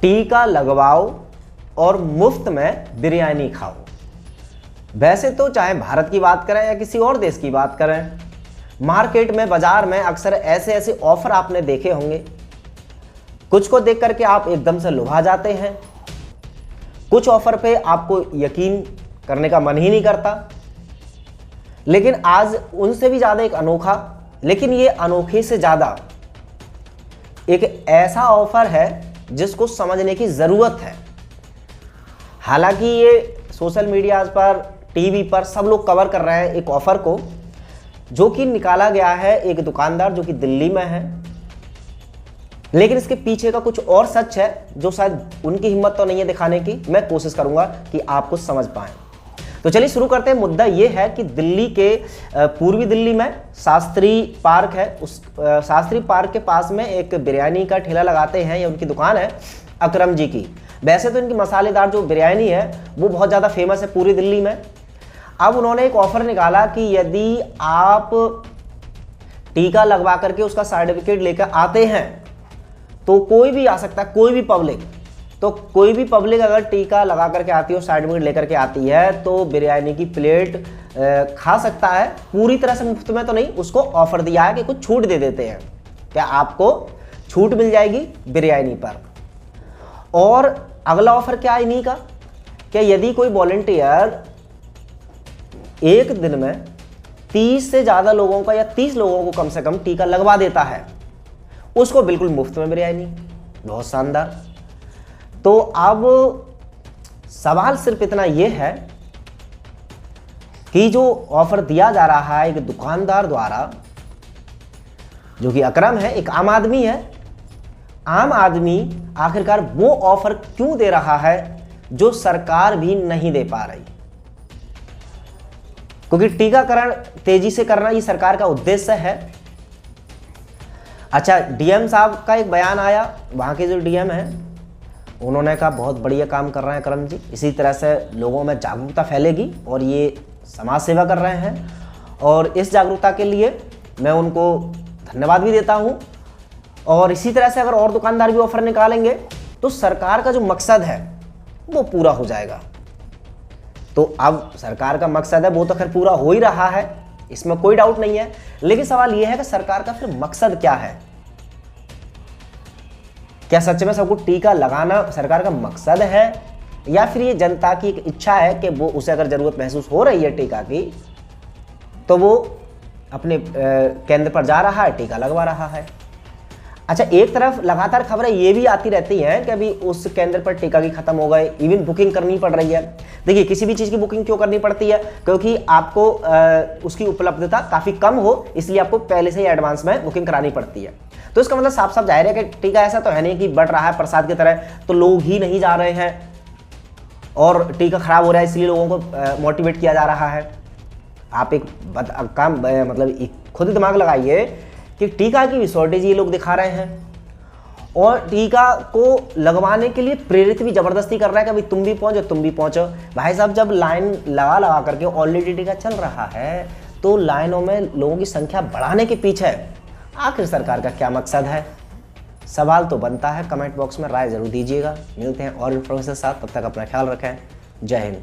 टीका लगवाओ और मुफ्त में बिरयानी खाओ। वैसे तो चाहे भारत की बात करें या किसी और देश की बात करें, मार्केट में, बाजार में अक्सर ऐसे ऐसे ऑफर आपने देखे होंगे। कुछ को देख करके आप एकदम से लुभा जाते हैं, कुछ ऑफर पे आपको यकीन करने का मन ही नहीं करता। लेकिन आज उनसे भी ज़्यादा एक अनोखा, लेकिन ये अनोखे से ज़्यादा एक ऐसा ऑफर है जिसको समझने की ज़रूरत है। हालांकि ये सोशल मीडिया पर, टीवी पर सब लोग कवर कर रहे हैं एक ऑफर को, जो कि निकाला गया है एक दुकानदार जो कि दिल्ली में है। लेकिन इसके पीछे का कुछ और सच है जो शायद उनकी हिम्मत तो नहीं है दिखाने की। मैं कोशिश करूंगा कि आप कुछ समझ पाएं। तो चलिए शुरू करते हैं। मुद्दा यह है कि दिल्ली के पूर्वी दिल्ली में शास्त्री पार्क है। उस शास्त्री पार्क के पास में एक बिरयानी का ठेला लगाते हैं, या उनकी दुकान है अकरम जी की। वैसे तो इनकी मसालेदार जो बिरयानी है वो बहुत ज़्यादा फेमस है पूरी दिल्ली में। अब उन्होंने एक ऑफर निकाला कि यदि आप टीका लगवा करके उसका सर्टिफिकेट लेकर आते हैं तो कोई भी आ सकता है, कोई भी पब्लिक। तो कोई भी पब्लिक अगर टीका लगा करके आती है, सर्टिफिकेट लेकर के आती है, तो बिरयानी की प्लेट खा सकता है। पूरी तरह से मुफ्त में तो नहीं, उसको ऑफर दिया है कि कुछ छूट दे देते हैं, क्या आपको छूट मिल जाएगी बिरयानी पर। और अगला ऑफर क्या है इन्हीं का, क्या यदि कोई वॉलंटियर एक दिन में 30 से ज़्यादा लोगों का या 30 लोगों को कम से कम टीका लगवा देता है, उसको बिल्कुल मुफ्त में बिरयानी। बहुत शानदार। तो अब सवाल सिर्फ इतना यह है कि जो ऑफर दिया जा रहा है एक दुकानदार द्वारा, जो कि अकरम है, एक आम आदमी है, आम आदमी आखिरकार वो ऑफर क्यों दे रहा है जो सरकार भी नहीं दे पा रही। क्योंकि टीकाकरण तेजी से करना ये सरकार का उद्देश्य है। अच्छा, डीएम साहब का एक बयान आया, वहाँ के जो डीएम है उन्होंने कहा बहुत बढ़िया काम कर रहे हैं करम जी, इसी तरह से लोगों में जागरूकता फैलेगी और ये समाज सेवा कर रहे हैं। और इस जागरूकता के लिए मैं उनको धन्यवाद भी देता हूँ। और इसी तरह से अगर और दुकानदार भी ऑफर निकालेंगे तो सरकार का जो मकसद है वो पूरा हो जाएगा। तो अब सरकार का मकसद है वो तो खैर पूरा हो ही रहा है, इसमें कोई डाउट नहीं है। लेकिन सवाल यह है कि सरकार का फिर मकसद क्या है। क्या सच में सबको टीका लगाना सरकार का मकसद है, या फिर ये जनता की एक इच्छा है कि वो उसे अगर जरूरत महसूस हो रही है टीका की तो वो अपने केंद्र पर जा रहा है, टीका लगवा रहा है। अच्छा, एक तरफ लगातार खबरें ये भी आती रहती हैं कि अभी उस केंद्र पर टीका की खत्म हो गए, इवन बुकिंग करनी पड़ रही है। देखिए, किसी भी चीज़ की बुकिंग क्यों करनी पड़ती है, क्योंकि आपको उसकी उपलब्धता काफ़ी कम हो, इसलिए आपको पहले से ही एडवांस में बुकिंग करानी पड़ती है। तो इसका मतलब साफ साफ जाहिर है कि टीका ऐसा तो है नहीं कि बढ़ रहा है प्रसाद की तरह, तो लोग ही नहीं जा रहे हैं और टीका खराब हो रहा है इसलिए लोगों को मोटिवेट किया जा रहा है। आप एक काम मतलब खुद दिमाग लगाइए कि टीका की भी शॉर्टेज ये लोग दिखा रहे हैं और टीका को लगवाने के लिए प्रेरित भी जबरदस्ती कर रहा है कि भाई तुम भी पहुंचो, तुम भी पहुंचो। भाई साहब, जब लाइन लगा करके ऑलरेडी टीका चल रहा है तो लाइनों में लोगों की संख्या बढ़ाने के पीछे आखिर सरकार का क्या मकसद है? सवाल तो बनता है। कमेंट बॉक्स में राय जरूर दीजिएगा। मिलते हैं और इन्फॉर्मेशन के साथ, तब तक अपना ख्याल रखें। जय हिंद।